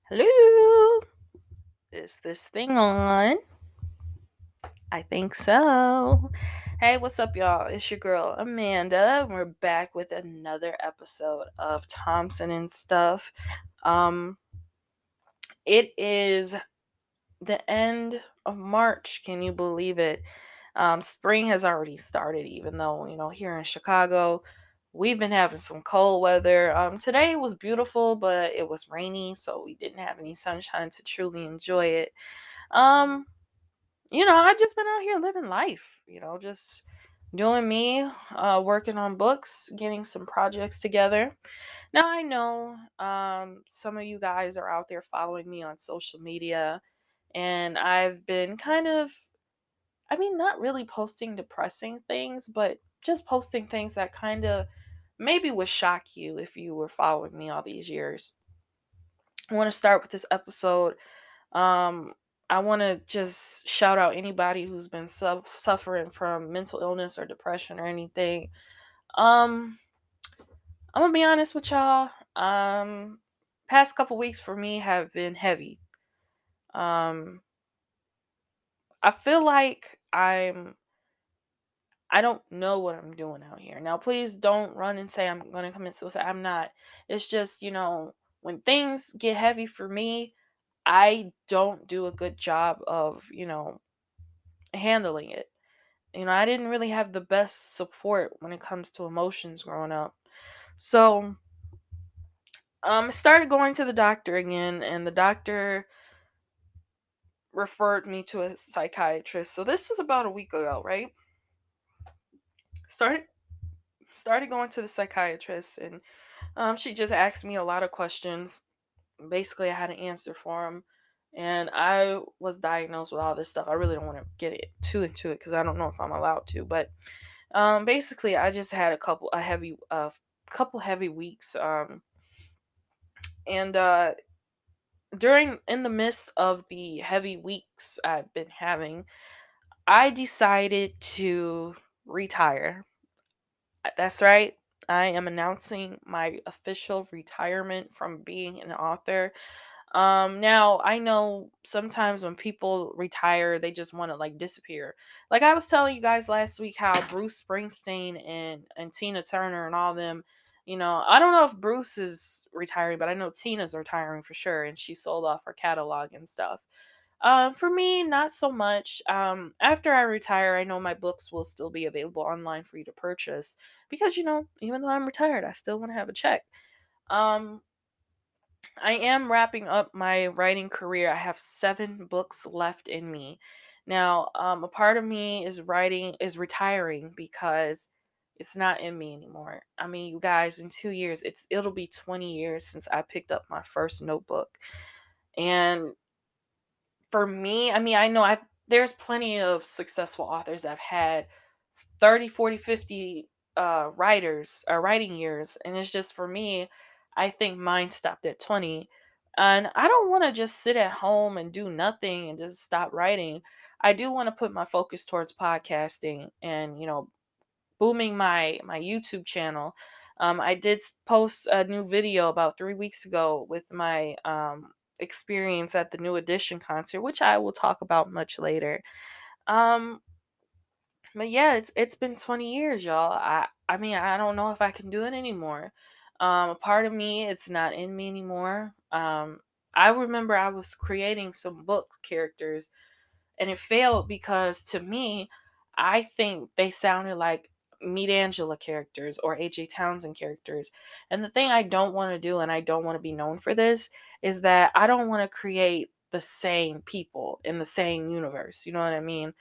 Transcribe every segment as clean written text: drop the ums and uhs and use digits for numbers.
Hello? Is this thing on? I think so. Hey, what's up, y'all? It's your girl, Amanda. We're back with another episode of Thompson and Stuff. Um, it is the end of March. Can you believe it? Spring has already started, even though, here in Chicago, we've been having some cold weather. Today was beautiful, but it was rainy, so we didn't have any sunshine to truly enjoy it. Um, I just been out here living life, just doing me, working on books, getting some projects together. Now I know some of you guys are out there following me on social media, and I've been not really posting depressing things, but just posting things that kind of maybe would shock you if you were following me all these years. I want to start with this episode. um, I want to just shout out anybody who's been suffering from mental illness or depression or anything. Um, I'm gonna be honest with y'all. Past couple weeks for me have been heavy. Um, I feel like I don't know what I'm doing out here. Now, please don't run and say I'm gonna commit suicide. I'm not. It's just, when things get heavy for me, I don't do a good job of, handling it. I didn't really have the best support when it comes to emotions growing up. So, I started going to the doctor again, and the doctor referred me to a psychiatrist. So this was about a week ago, right? Started started going to the psychiatrist, and she just asked me a lot of questions. Basically, I had an answer for him, and I was diagnosed with all this stuff. I really don't want to get it too into it because I don't know if I'm allowed to, but basically, I just had couple heavy weeks. And during in the midst of the heavy weeks I've been having, I decided to retire. That's right. I am announcing my official retirement from being an author. Now I know sometimes when people retire, they just want to like disappear. Like I was telling you guys last week how Bruce Springsteen and Tina Turner and all them, I don't know if Bruce is retiring, but I know Tina's retiring for sure, and she sold off her catalog and stuff. For me, not so much. After I retire, I know my books will still be available online for you to purchase because even though I'm retired, I still want to have a check. Um, I am wrapping up my writing career. I have 7 books left in me. Now, a part of me is retiring because it's not in me anymore. I mean, you guys, in 2 years, it'll be 20 years since I picked up my first notebook. And for me, I mean, I know there's plenty of successful authors that have had 30, 40, 50 writing years, and it's just for me, I think mine stopped at 20. And I don't want to just sit at home and do nothing and just stop writing. I do want to put my focus towards podcasting and, booming my YouTube channel. I did post a new video about 3 weeks ago with my experience at the New Edition concert, which I will talk about much later. Um, but yeah, it's been 20 years, y'all. I mean, I don't know if I can do it anymore. A part of me, it's not in me anymore. I remember I was creating some book characters, and it failed because to me, I think they sounded like Meet Angela characters or AJ Townsend characters. And the thing I don't want to do, and I don't want to be known for this, is that I don't want to create the same people in the same universe. You know what I mean?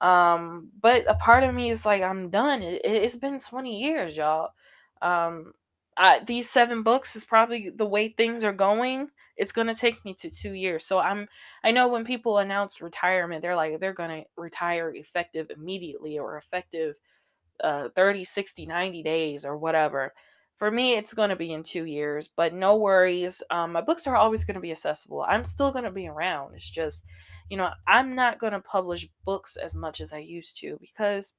But a part of me is like, I'm done. It's been 20 years, y'all. Um, these 7 books is probably the way things are going. It's gonna take me to 2 years. So I know when people announce retirement, they're like they're gonna retire effective immediately or effective 30, 60, 90 days or whatever. For me, it's going to be in 2 years, but no worries. My books are always going to be accessible. I'm still going to be around. It's just, I'm not going to publish books as much as I used to because,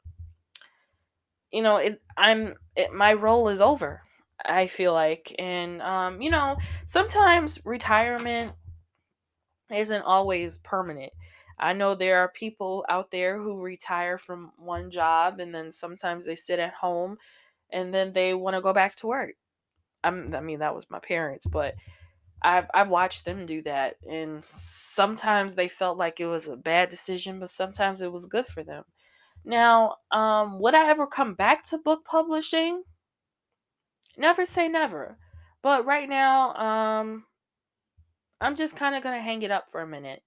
my role is over. I feel like, and sometimes retirement isn't always permanent. I know there are people out there who retire from one job and then sometimes they sit at home and then they want to go back to work. I mean, that was my parents, but I've watched them do that, and sometimes they felt like it was a bad decision, but sometimes it was good for them. Now, would I ever come back to book publishing? Never say never. But right now, I'm just kind of going to hang it up for a minute.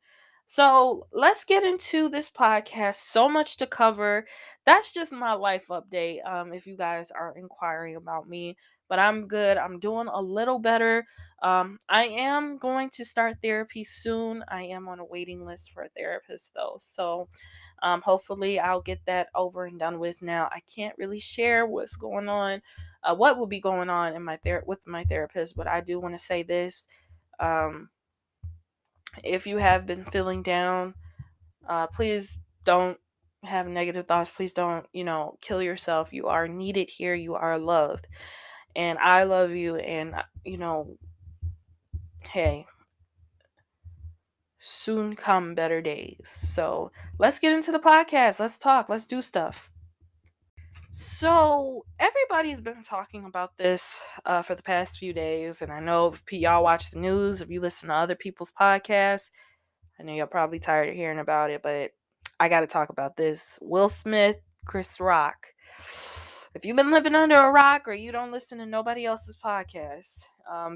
So let's get into this podcast. So much to cover. That's just my life update. If you guys are inquiring about me, but I'm good. I'm doing a little better. I am going to start therapy soon. I am on a waiting list for a therapist though. So hopefully I'll get that over and done with now. I can't really share what's going on, what will be going on in with my therapist, but I do want to say this. Um, if you have been feeling down, please don't have negative thoughts. Please don't, kill yourself. You are needed here. You are loved. And I love you. And, hey, soon come better days. So let's get into the podcast. Let's talk. Let's do stuff. So everybody's been talking about this for the past few days. And I know if y'all watch the news, if you listen to other people's podcasts, I know you're probably tired of hearing about it, but I got to talk about this. Will Smith, Chris Rock. If you've been living under a rock or you don't listen to nobody else's podcast,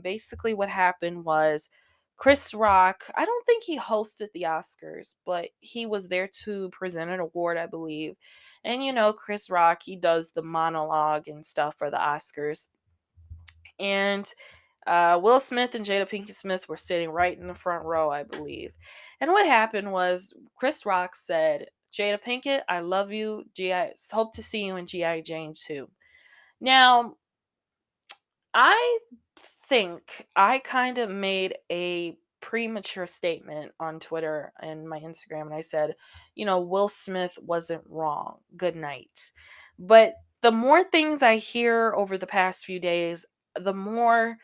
basically what happened was Chris Rock, I don't think he hosted the Oscars, but he was there to present an award, I believe. And Chris Rock, he does the monologue and stuff for the Oscars. And Will Smith and Jada Pinkett Smith were sitting right in the front row, I believe. And what happened was Chris Rock said, Jada Pinkett, I love you. I hope to see you in G.I. Jane 2. Now, I think I kind of made a premature statement on Twitter and my Instagram, and I said, Will Smith wasn't wrong. Good night. But the more things I hear over the past few days, the more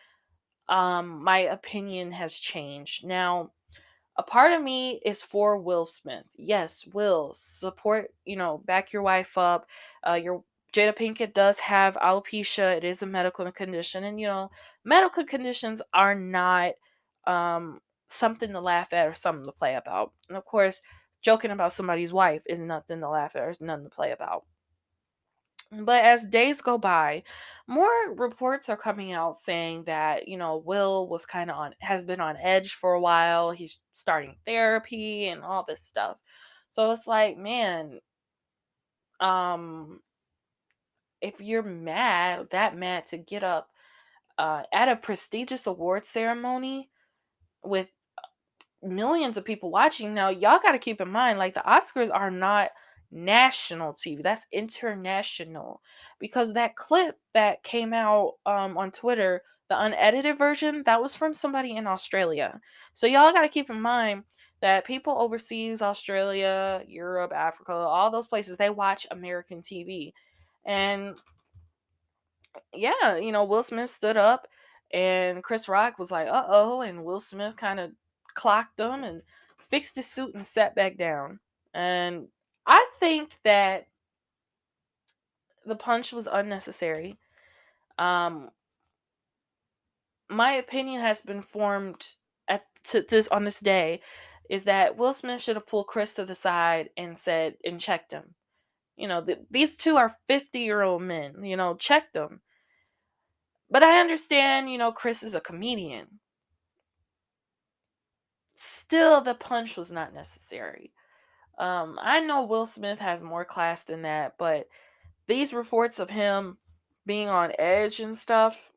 my opinion has changed. Now, a part of me is for Will Smith. Yes, Will, support, back your wife up. Your Jada Pinkett does have alopecia. It is a medical condition, and medical conditions are not something to laugh at or something to play about. And of course, joking about somebody's wife is nothing to laugh at or nothing to play about. But as days go by, more reports are coming out saying that, Will was kind of has been on edge for a while. He's starting therapy and all this stuff. So it's like, man, um, if you're that mad to get up at a prestigious award ceremony with millions of people watching. Now, y'all got to keep in mind, like, the Oscars are not national TV. That's international. Because that clip that came out on Twitter, the unedited version, that was from somebody in Australia. So y'all got to keep in mind that people overseas, Australia, Europe, Africa, all those places, they watch American TV. And yeah, Will Smith stood up and Chris Rock was like, "Uh-oh," and Will Smith kind of clocked him and fixed his suit and sat back down. And I think that the punch was unnecessary. Um my opinion has been formed at to this on this day is that Will Smith should have pulled Chris to the side and said and checked him. These two are 50-year-old men, checked them. But I understand, Chris is a comedian. Still, the punch was not necessary. I know Will Smith has more class than that, but these reports of him being on edge and stuff,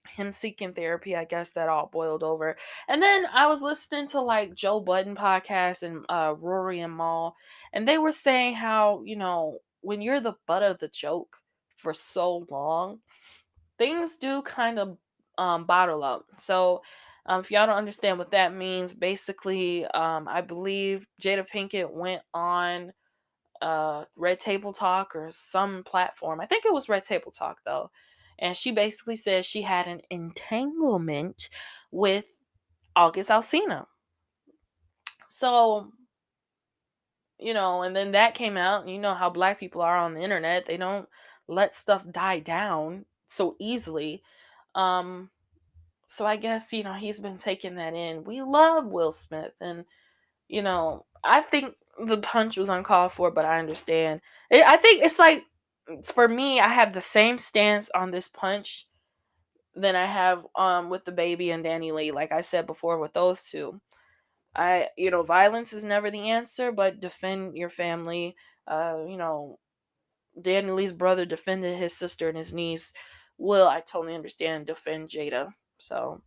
him seeking therapy, I guess that all boiled over. And then I was listening to like Joe Budden podcast and Rory and Mal, and they were saying how, when you're the butt of the joke for so long, things do kind of bottle up. So if y'all don't understand what that means, basically, I believe Jada Pinkett went on Red Table Talk or some platform. I think it was Red Table Talk though. And she basically said she had an entanglement with August Alsina. So, and then that came out, and you know how black people are on the internet. They don't let stuff die down so easily. Um, so I guess, he's been taking that in. We love Will Smith, and, I think the punch was uncalled for, but I understand. I think it's like, for me, I have the same stance on this punch than I have with the baby and Danny Lee. Like I said before with those two. Violence is never the answer, but defend your family. Uh, you know, Danny Lee's brother defended his sister and his niece. Will, I totally understand, defend Jada. So,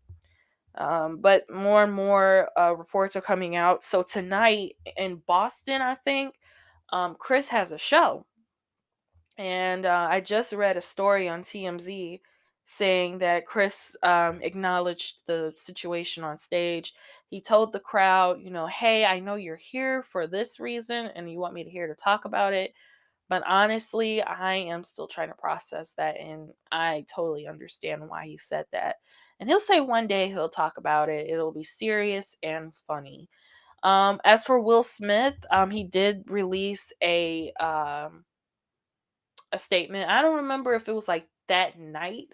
but more and more reports are coming out. So tonight in Boston, I think, Chris has a show. And I just read a story on TMZ saying that Chris acknowledged the situation on stage. He told the crowd, hey, I know you're here for this reason and you want me to here to talk about it. But honestly, I am still trying to process that. And I totally understand why he said that. And he'll say one day he'll talk about it. It'll be serious and funny. As for Will Smith, he did release a statement. I don't remember if it was like that night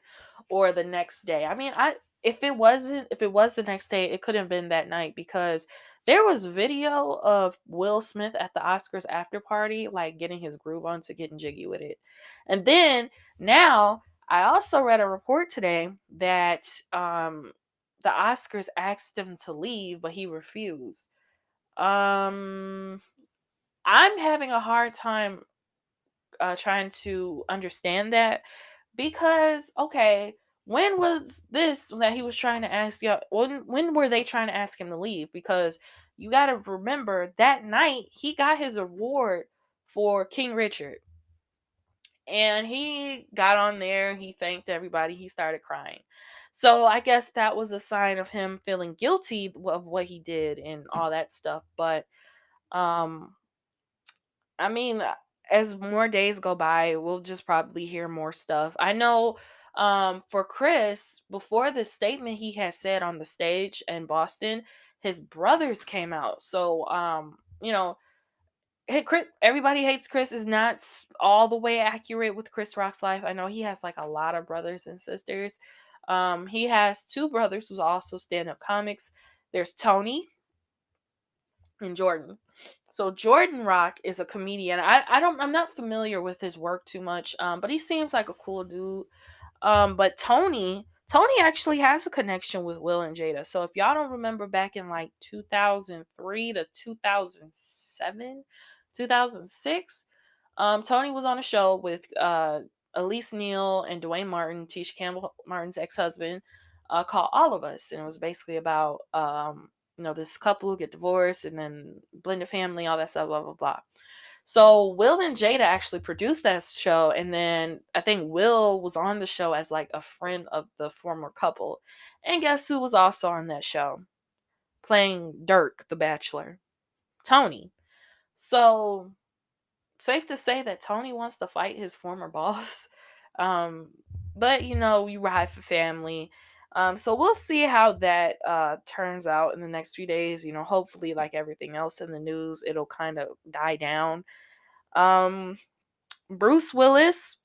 or the next day. I mean, I if it was the next day, it could have been that night because there was video of Will Smith at the Oscars after party, like getting his groove on to getting jiggy with it. And then now I also read a report today that the Oscars asked him to leave, but he refused. Um I'm having a hard time trying to understand that because okay, when was this that he was trying to ask you? When were they trying to ask him to leave? Because you got to remember that night he got his award for King Richard, and he got on there. He thanked everybody. He started crying. So I guess that was a sign of him feeling guilty of what he did and all that stuff. But um I mean, as more days go by, we'll just probably hear more stuff. I know for Chris, before the statement he had said on the stage in Boston, his brothers came out. So everybody hates Chris is not all the way accurate with Chris Rock's life. I know he has like a lot of brothers and sisters. He has two brothers who's also stand-up comics. There's Tony and Jordan. So Jordan Rock is a comedian. I'm not familiar with his work too much. But he seems like a cool dude. But Tony actually has a connection with Will and Jada. So if y'all don't remember back in like 2003 to 2007, 2006, Tony was on a show with Elise Neal and Dwayne Martin, Tisha Campbell Martin's ex-husband, called All of Us, and it was basically about this couple get divorced and then blended family, all that stuff, blah blah blah. So Will and Jada actually produced that show, and then I think Will was on the show as like a friend of the former couple. And guess who was also on that show? Playing Dirk, the Bachelor. Tony. So safe to say that Tony wants to fight his former boss. Um, but you ride for family. So we'll see how that turns out in the next few days. Hopefully, like everything else in the news, it'll kind of die down. Um, Bruce Willis,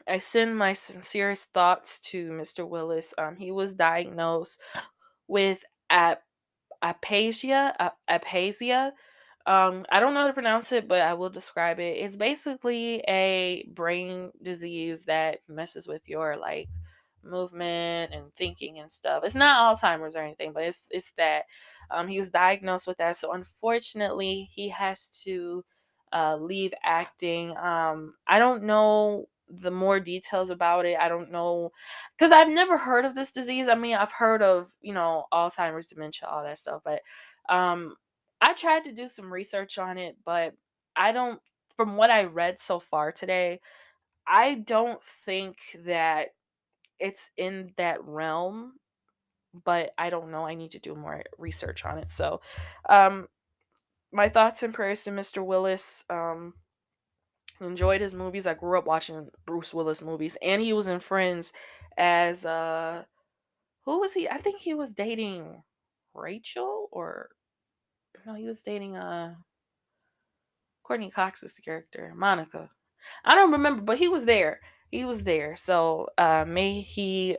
I send my sincerest thoughts to Mr. Willis. He was diagnosed with aphasia. I don't know how to pronounce it, but I will describe it. It's basically a brain disease that messes with your like movement and thinking and stuff. It's not Alzheimer's or anything, but it's that. He was diagnosed with that, so unfortunately, he has to leave acting. I don't know the more details about it. I don't know because I've never heard of this disease. I mean, I've heard of Alzheimer's, dementia, all that stuff, but um I tried to do some research on it, but I don't, from what I read so far today, I don't think that it's in that realm, but I don't know. I need to do more research on it. So, um, my thoughts and prayers to Mr. Willis. Enjoyed his movies. I grew up watching Bruce Willis movies, and he was in Friends as who was he? I think he was dating Rachel or No, he was dating Courtney Cox's character, Monica. I don't remember, but he was there. He was there. So may he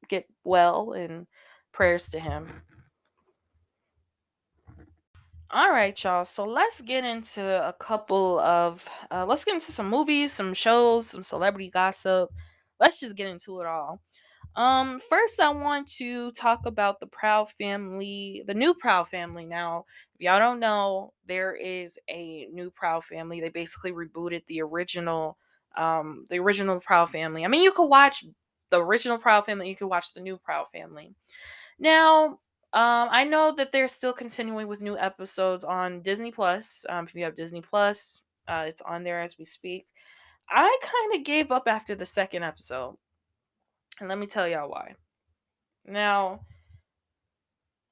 get well, and prayers to him. All right, y'all. So let's get into a couple of let's get into some movies, some shows, some celebrity gossip. Let's just get into it all. First I want to talk about the Proud Family, the new Proud Family. Now, if y'all don't know, there is a new Proud Family. They basically rebooted the original Proud Family. I mean, you could watch the original Proud Family, you could watch the new Proud Family. Now, I know that they're still continuing with new episodes on Disney Plus. If you have Disney Plus, it's on there as we speak. I kind of gave up after the second episode, and let me tell y'all why. Now,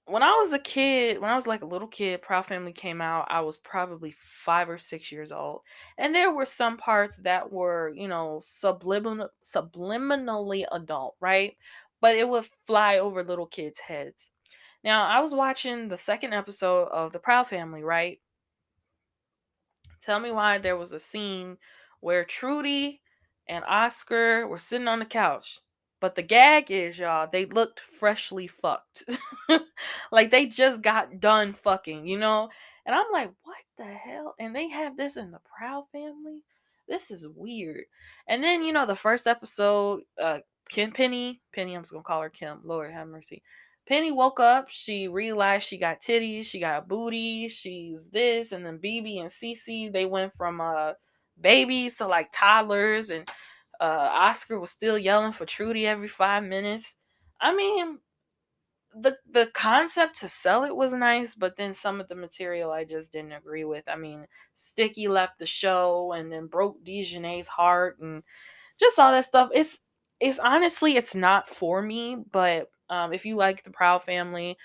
when I was a kid, when I was like a little kid, Proud Family came out. I was probably 5 or 6 years old, and there were some parts that were, subliminally adult, right? But it would fly over little kids' heads. Now, I was watching the second episode of The Proud Family, right? Tell me why there was a scene where Trudy and Oscar were sitting on the couch. But the gag is, y'all, they looked freshly fucked. Like they just got done fucking, you know? And I'm like, what the hell? And they have this in the Proud Family? This is weird. And then, the first episode, Penny, I'm just gonna call her Kim. Lord have mercy. Penny woke up. She realized she got titties, she got a booty, she's this, and then BB and Cece, they went from babies to like toddlers, and Oscar was still yelling for Trudy every 5 minutes. I mean, the concept to sell it was nice, but then some of the material I just didn't agree with. I mean, Sticky left the show and then broke Dejanay's heart and just all that stuff. It's honestly, it's not for me, but if you like the Proud Family,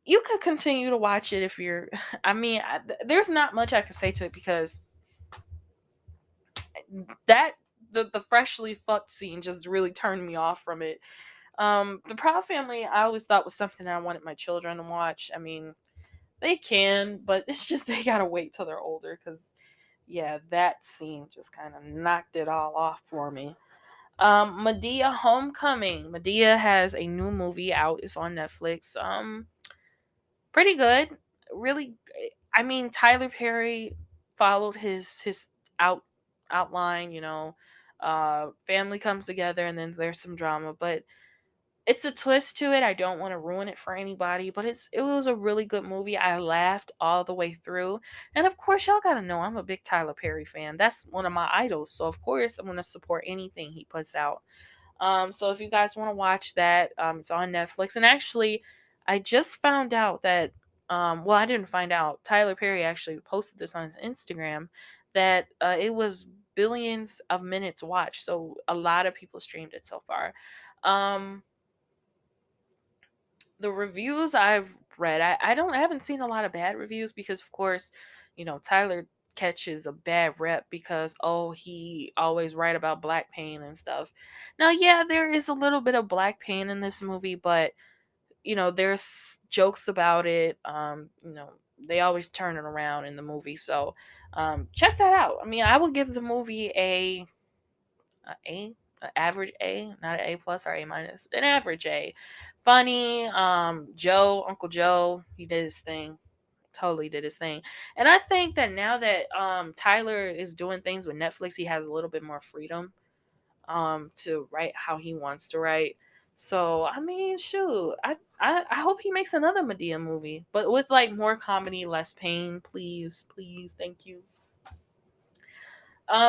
you could continue to watch it if you're I mean, there's not much I can say to it because that the freshly fucked scene just really turned me off from it. The Proud Family I always thought was something that I wanted my children to watch. I mean, they can, but it's just they gotta wait till they're older because yeah, that scene just kind of knocked it all off for me. Medea Homecoming. Medea has a new movie out. It's on Netflix. Pretty good. Really, I mean, Tyler Perry followed his out outline. Family comes together and then there's some drama, but it's a twist to it. I don't want to ruin it for anybody, but it was a really good movie. I laughed all the way through. And of course, y'all got to know I'm a big Tyler Perry fan. That's one of my idols. So of course, I'm going to support anything he puts out. So if you guys want to watch that, it's on Netflix. And actually, I just found out that well, I didn't find out. Tyler Perry actually posted this on his Instagram that it was billions of minutes watched. So a lot of people streamed it so far. Um the reviews I've read, I haven't seen a lot of bad reviews because of course, Tyler catches a bad rep because he always write about black pain and stuff. Now, yeah, there is a little bit of black pain in this movie, but there's jokes about it. They always turn it around in the movie. So, check that out. I mean, I would give the movie an average A, not an A plus or A minus, an average A. Funny, Uncle Joe, he did his thing, totally did his thing, and I think that now that Tyler is doing things with Netflix, he has a little bit more freedom to write how he wants to write. So I mean, shoot, I hope he makes another Medea movie, but with like more comedy, less pain, please, please, thank you.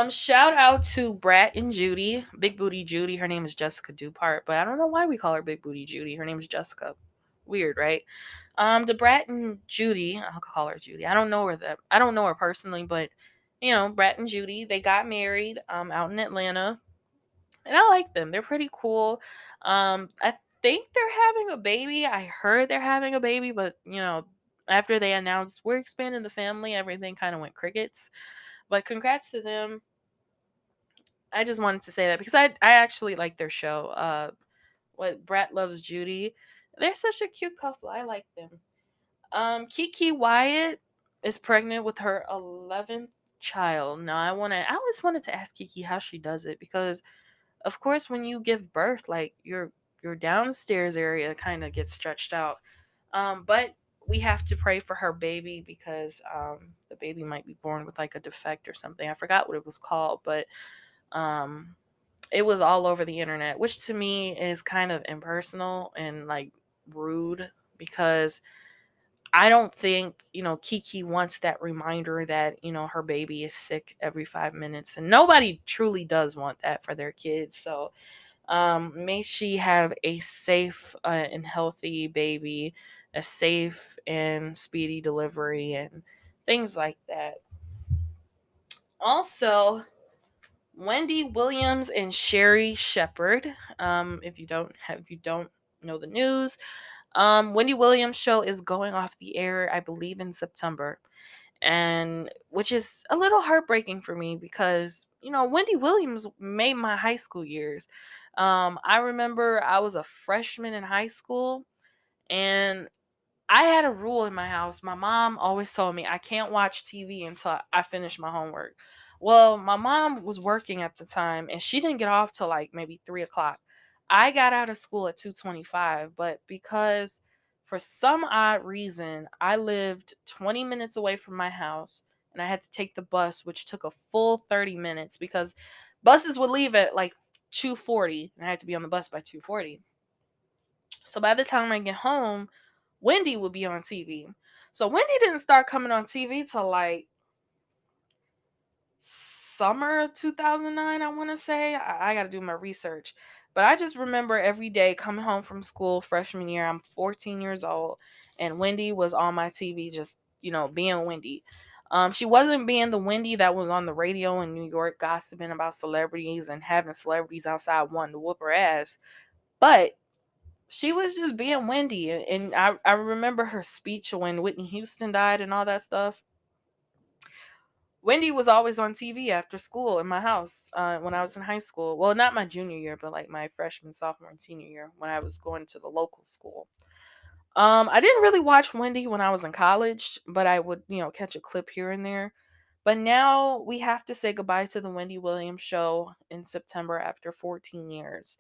Shout out to Brat and Judy, Big Booty Judy. Her name is Jessica Dupart, but I don't know why we call her Big Booty Judy. Her name is Jessica. Weird, right? The Brat and Judy, I'll call her Judy. I don't know her personally, but Brat and Judy, they got married out in Atlanta, and I like them. They're pretty cool. I think they're having a baby. I heard they're having a baby, but after they announced we're expanding the family, everything kind of went crickets. But congrats to them. I just wanted to say that because I actually like their show. What Brat Loves Judy. They're such a cute couple. I like them. Kiki Wyatt is pregnant with her 11th child. Now, I always wanted to ask Kiki how she does it because, of course, when you give birth, like your downstairs area kind of gets stretched out. But we have to pray for her baby because the baby might be born with like a defect or something. I forgot what it was called, but um, it was all over the internet, which to me is kind of impersonal and like rude because I don't think, Kiki wants that reminder that, her baby is sick every 5 minutes. And nobody truly does want that for their kids. So may she have a safe and healthy baby, a safe and speedy delivery, and things like that. Also, Wendy Williams and Sherry Shepard. If you don't know the news, Wendy Williams show is going off the air, I believe, in September, and which is a little heartbreaking for me because Wendy Williams made my high school years. I remember I was a freshman in high school, and I had a rule in my house. My mom always told me I can't watch TV until I finish my homework. Well, my mom was working at the time and she didn't get off till like maybe 3 o'clock. I got out of school at 2:25, but because for some odd reason I lived 20 minutes away from my house and I had to take the bus, which took a full 30 minutes because buses would leave at like 2:40 and I had to be on the bus by 2:40. So by the time I get home, Wendy would be on TV. So Wendy didn't start coming on TV till like summer of 2009, I want to say. I got to do my research. But I just remember every day coming home from school freshman year. I'm 14 years old, and Wendy was on my TV just, being Wendy. She wasn't being the Wendy that was on the radio in New York gossiping about celebrities and having celebrities outside wanting to whoop her ass. But she was just being Wendy. And I remember her speech when Whitney Houston died and all that stuff. Wendy was always on TV after school in my house when I was in high school. Well, not my junior year, but like my freshman, sophomore, and senior year when I was going to the local school. I didn't really watch Wendy when I was in college, but I would, catch a clip here and there. But now we have to say goodbye to the Wendy Williams show in September after 14 years.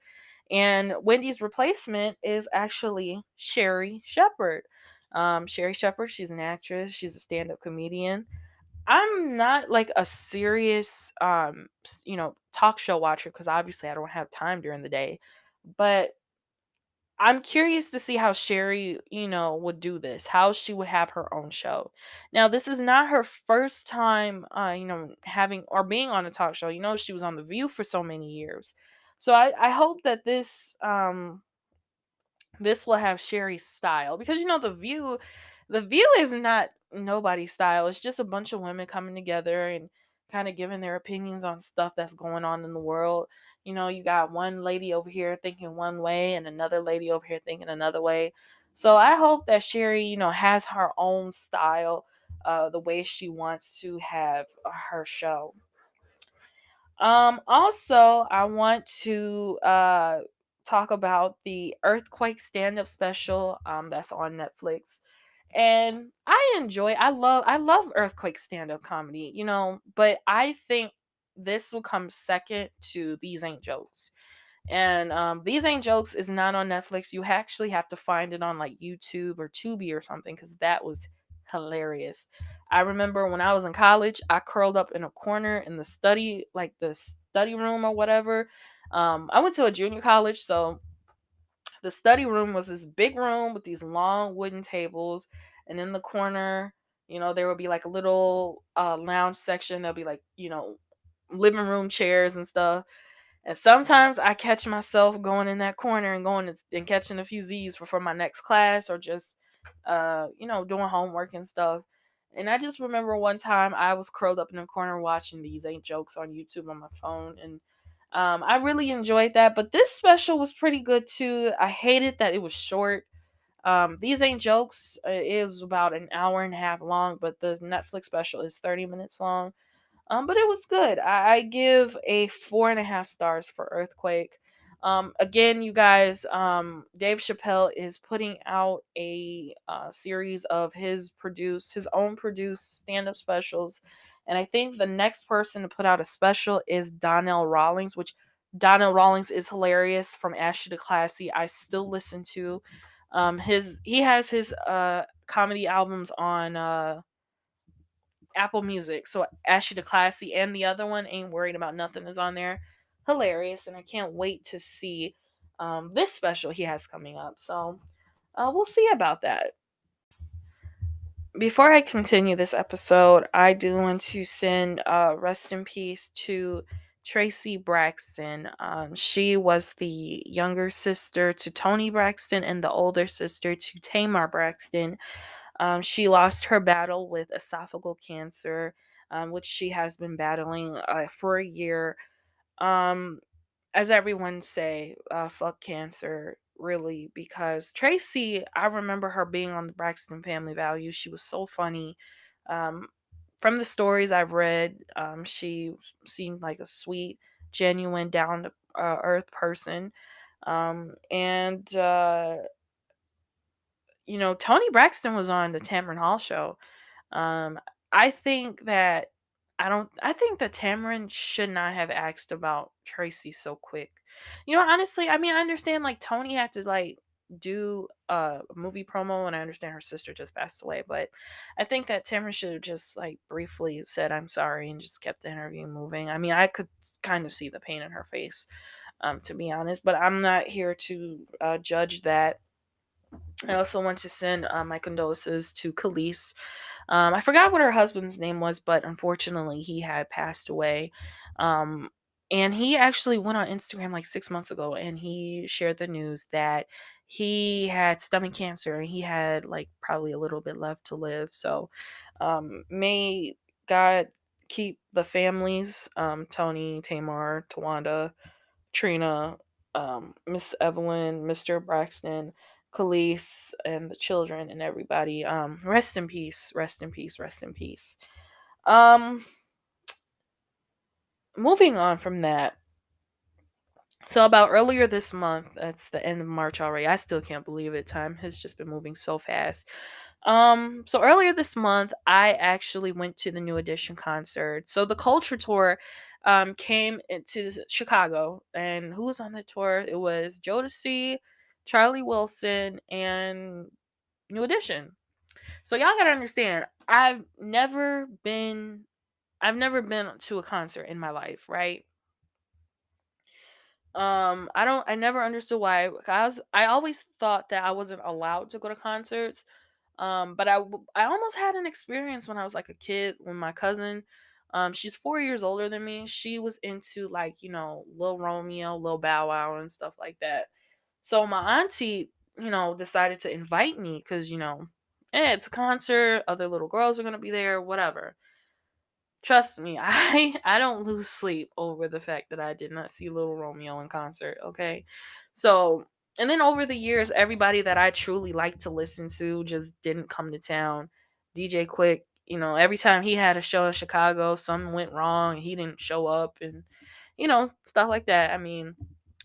And Wendy's replacement is actually Sherry Shepard. Sherry Shepard, she's an actress, she's a stand up comedian. I'm not like a serious, talk show watcher because obviously I don't have time during the day. But I'm curious to see how Sherry, would do this, how she would have her own show. Now, this is not her first time, having or being on a talk show. She was on The View for so many years. So I hope that this will have Sherry's style because the view is not nobody's style. It's just a bunch of women coming together and kind of giving their opinions on stuff that's going on in the world. You got one lady over here thinking one way and another lady over here thinking another way. So I hope that Sherry, has her own style, the way she wants to have her show. Also, I want to talk about the Earthquake stand-up special that's on Netflix. And I love Earthquake stand-up comedy, but I think this will come second to These Ain't Jokes. And These Ain't Jokes is not on Netflix. You actually have to find it on like YouTube or Tubi or something because that was hilarious. I remember when I was in college, I curled up in a corner in the study, like the study room or whatever. I went to a junior college, so the study room was this big room with these long wooden tables, and in the corner, there would be like a little lounge section. There'll be like, living room chairs and stuff, and sometimes I catch myself going in that corner and and catching a few Z's for my next class or just, doing homework and stuff. And I just remember one time I was curled up in a corner watching These Ain't Jokes on YouTube on my phone. And I really enjoyed that. But this special was pretty good too. I hated that it was short. These Ain't Jokes is about an hour and a half long, but the Netflix special is 30 minutes long. But it was good. I give a 4.5 stars for Earthquake. Again, you guys, Dave Chappelle is putting out a series of his own produced stand up specials, and I think the next person to put out a special is Donnell Rawlings, which Donnell Rawlings is hilarious from Ashley to Classy. I still listen to he has his comedy albums on Apple Music. So Ashley the Classy and the other one, Ain't Worried About Nothing, is on there. Hilarious, and I can't wait to see this special he has coming up. So we'll see about that. Before I continue this episode, I do want to send rest in peace to Tracy Braxton. She was the younger sister to Tony Braxton and the older sister to Tamar Braxton. She lost her battle with esophageal cancer, which she has been battling for a year. Um, as everyone say, fuck cancer, really, because Tracy, I remember her being on the Braxton Family Values. She was so funny. Um, from the stories I've read, she seemed like a sweet, genuine, down to earth person. And Tony Braxton was on the Tamron Hall show. Um, I think that I think that Tamron should not have asked about Tracy so quick. Honestly, I mean, I understand like Tony had to like do a movie promo, and I understand her sister just passed away, but I think that Tamron should have just like briefly said I'm sorry and just kept the interview moving. I mean, I could kind of see the pain in her face, to be honest, but I'm not here to judge that. I also want to send my condolences to Khalees. I forgot what her husband's name was, but unfortunately, he had passed away. Um, and he actually went on Instagram like 6 months ago, and he shared the news that he had stomach cancer and he had like probably a little bit left to live. So, may God keep the families, Tony, Tamar, Tawanda, Trina, Miss Evelyn, Mr. Braxton, Khalees, and the children and everybody. Rest in peace, rest in peace, rest in peace. Um, moving on from that. So about earlier this month, that's the end of March already. I still can't believe it. Time has just been moving so fast. So earlier this month, I actually went to the New Edition concert. So the Culture Tour came into Chicago, and who was on the tour? It was Jodeci, Charlie Wilson, and New Edition. So y'all gotta understand, I've never been to a concert in my life, right? I never understood why. I always thought that I wasn't allowed to go to concerts. But I almost had an experience when I was like a kid when my cousin, she's 4 years older than me. She was into like, Lil Romeo, Lil Bow Wow and stuff like that. So my auntie, decided to invite me because, it's a concert, other little girls are gonna be there, whatever. Trust me, I don't lose sleep over the fact that I did not see Little Romeo in concert, okay? So, and then over the years, everybody that I truly like to listen to just didn't come to town. DJ Quick, every time he had a show in Chicago, something went wrong, he didn't show up, and stuff like that. I mean,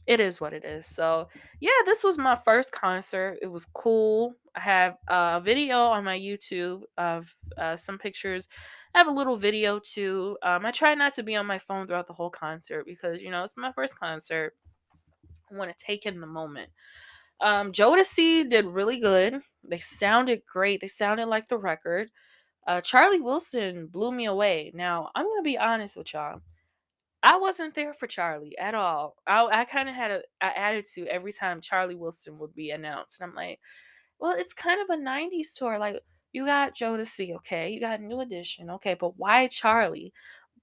it is what it is. So, yeah, this was my first concert. It was cool. I have a video on my YouTube of some pictures. I have a little video too. I try not to be on my phone throughout the whole concert because, it's my first concert. I want to take in the moment. Jodeci did really good. They sounded great. They sounded like the record. Charlie Wilson blew me away. Now, I'm going to be honest with y'all. I wasn't there for Charlie at all. I kind of had a attitude every time Charlie Wilson would be announced. And I'm like, well, it's kind of a 90s tour. Like, you got Jodeci, okay? You got New Edition, okay? But why Charlie?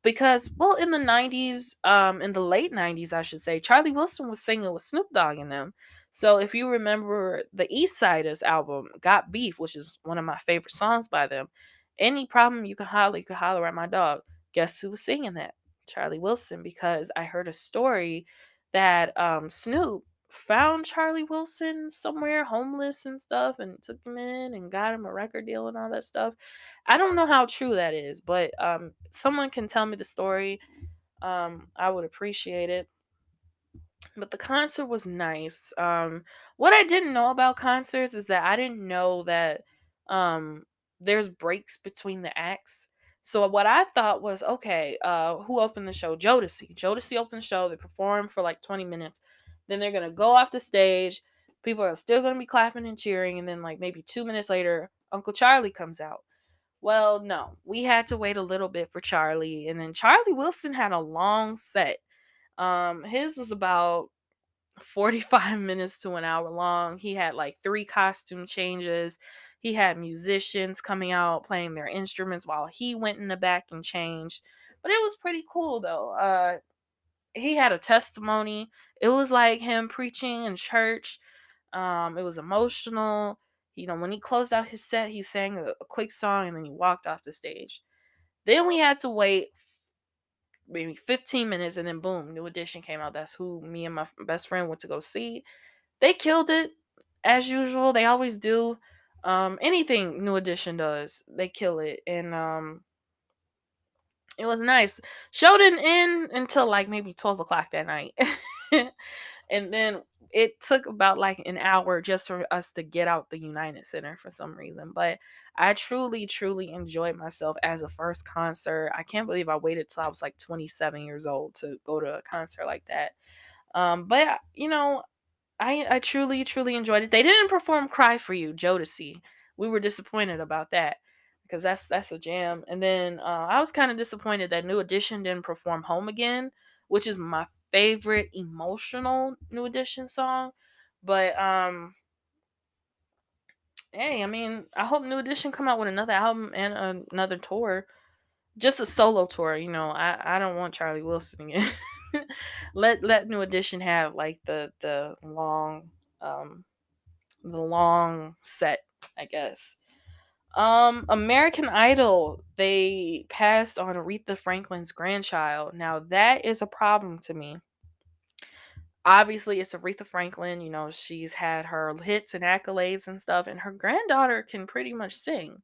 Because, well, in the 90s, in the late 90s, I should say, Charlie Wilson was singing with Snoop Dogg in them. So if you remember the East Siders album, Got Beef, which is one of my favorite songs by them, any problem you can holler at my dog. Guess who was singing that? Charlie Wilson, because I heard a story that Snoop found Charlie Wilson somewhere homeless and stuff and took him in and got him a record deal and all that stuff. I don't know how true that is, but someone can tell me the story. I would appreciate it. But the concert was nice. What I didn't know about concerts is that I didn't know that um, there's breaks between the acts. So what I thought was, okay, who opened the show? Jodeci. Jodeci opened the show. They performed for like 20 minutes. Then they're gonna go off the stage. People are still gonna be clapping and cheering, and then like maybe 2 minutes later, Uncle Charlie comes out. Well, no, we had to wait a little bit for Charlie, and then Charlie Wilson had a long set. His was about 45 minutes to an hour long. He had like three costume changes. He had musicians coming out playing their instruments while he went in the back and changed. But it was pretty cool though. He had a testimony. It was like him preaching in church. It was emotional. When he closed out his set, he sang a quick song and then he walked off the stage. Then we had to wait maybe 15 minutes and then boom, New Edition came out. That's who me and my best friend went to go see. They killed it as usual. They always do. Anything New Edition does, they kill it. And it was nice. Show didn't end until like maybe 12 o'clock that night. And then it took about like an hour just for us to get out the United Center for some reason. But I truly, truly enjoyed myself as a first concert. I can't believe I waited till I was like 27 years old to go to a concert like that. But I truly, truly enjoyed it. They didn't perform "Cry for You," Jodeci. We were disappointed about that because that's a jam. And then I was kind of disappointed that New Edition didn't perform "Home Again," which is my favorite emotional New Edition song. But hey, I mean, I hope New Edition come out with another album and another tour, just a solo tour. I don't want Charlie Wilson again. Let New Edition have like um the long set, I guess. American Idol, they passed on Aretha Franklin's grandchild. Now that is a problem to me. Obviously, it's Aretha Franklin. She's had her hits and accolades and stuff, and her granddaughter can pretty much sing.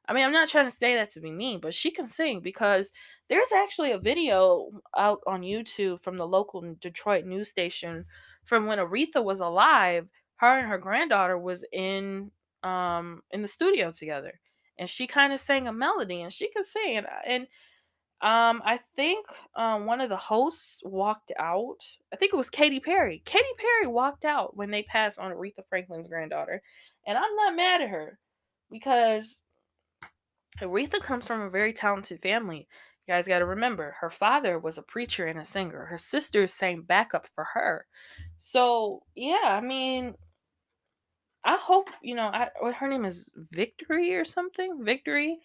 I mean, I'm not trying to say that to be mean, but she can sing because there's actually a video out on YouTube from the local Detroit news station from when Aretha was alive. Her and her granddaughter was in the studio together, and she kind of sang a melody, and she could sing. And I think one of the hosts walked out. I think it was Katy Perry. Katy Perry walked out when they passed on Aretha Franklin's granddaughter, and I'm not mad at her because Aretha comes from a very talented family. You guys got to remember, her father was a preacher and a singer. Her sisters sang backup for her. So, yeah, I mean, I hope, her name is Victory or something. Victory.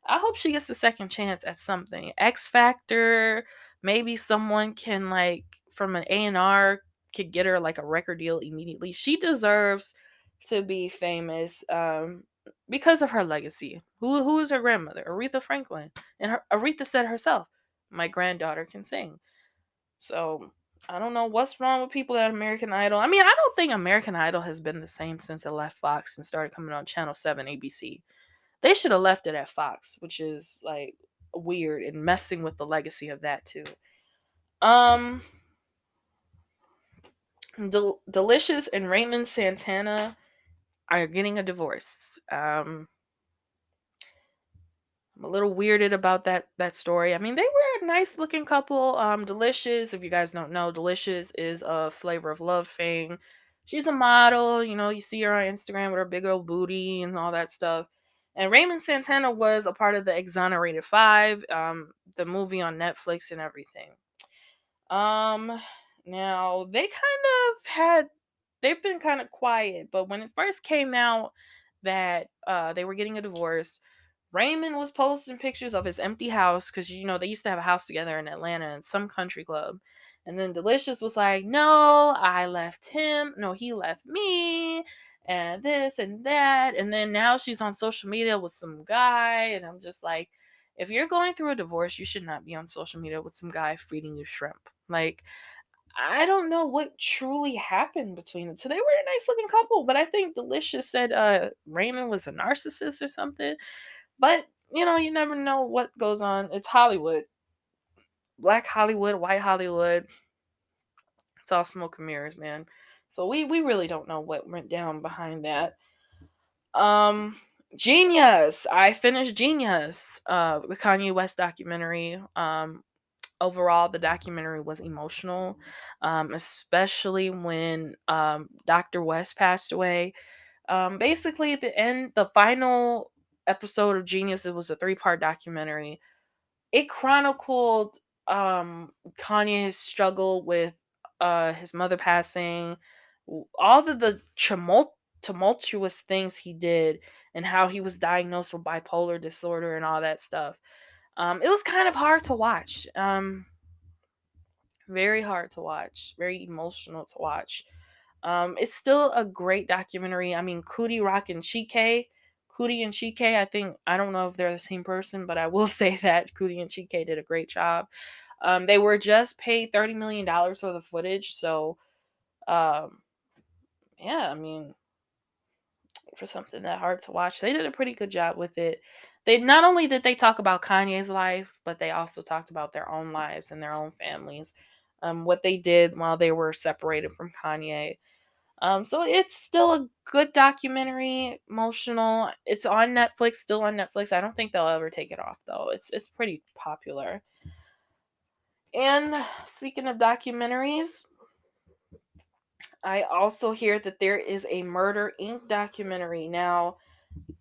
I hope she gets a second chance at something. X Factor, maybe someone can like from an A&R could get her like a record deal immediately. She deserves to be famous because of her legacy. Who is her grandmother? Aretha Franklin. And Aretha said herself, "My granddaughter can sing." So I don't know what's wrong with people at American Idol. I mean, I don't think American Idol has been the same since it left Fox and started coming on Channel 7 ABC. They should have left it at Fox, which is like weird and messing with the legacy of that too. Um Delicious and Raymond Santana are getting a divorce. I'm a little weirded about that story. I mean, they were a nice looking couple. Delicious, if you guys don't know, Delicious is a Flavor of Love fame. She's a model, you see her on Instagram with her big old booty and all that stuff. And Raymond Santana was a part of the Exonerated Five, the movie on Netflix and everything. Um, Now they've been kind of quiet, but when it first came out that they were getting a divorce, Raymond was posting pictures of his empty house because they used to have a house together in Atlanta in some country club. And then Delicious was like, "No, I left him. No, he left me." And this and that. And then now she's on social media with some guy. And I'm just like, if you're going through a divorce, you should not be on social media with some guy feeding you shrimp. Like, I don't know what truly happened between them. So they were a nice looking couple, but I think Delicious said Raymond was a narcissist or something. But you never know what goes on. It's Hollywood. Black Hollywood, white Hollywood. It's all smoke and mirrors, man. So we really don't know what went down behind that. Um, Genius. I finished Genius, the Kanye West documentary. Overall, the documentary was emotional, especially when Dr. West passed away. Basically, at the end, the final episode of Genius, it was a three-part documentary. It chronicled Kanye's struggle with his mother passing, all of the tumultuous things he did, and how he was diagnosed with bipolar disorder and all that stuff. It was kind of hard to watch. Very hard to watch, very emotional to watch. It's still a great documentary. I mean, Cootie and Chike, I don't know if they're the same person, but I will say that Cootie and Chike did a great job. They were just paid $30 million for the footage, so um, yeah, I mean, for something that hard to watch, they did a pretty good job with it. They not only did they talk about Kanye's life, but they also talked about their own lives and their own families, what they did while they were separated from Kanye. So it's still a good documentary, emotional. It's on Netflix, still on Netflix. I don't think they'll ever take it off though. It's pretty popular. And speaking of documentaries, I also hear that there is a Murder Inc. documentary. Now,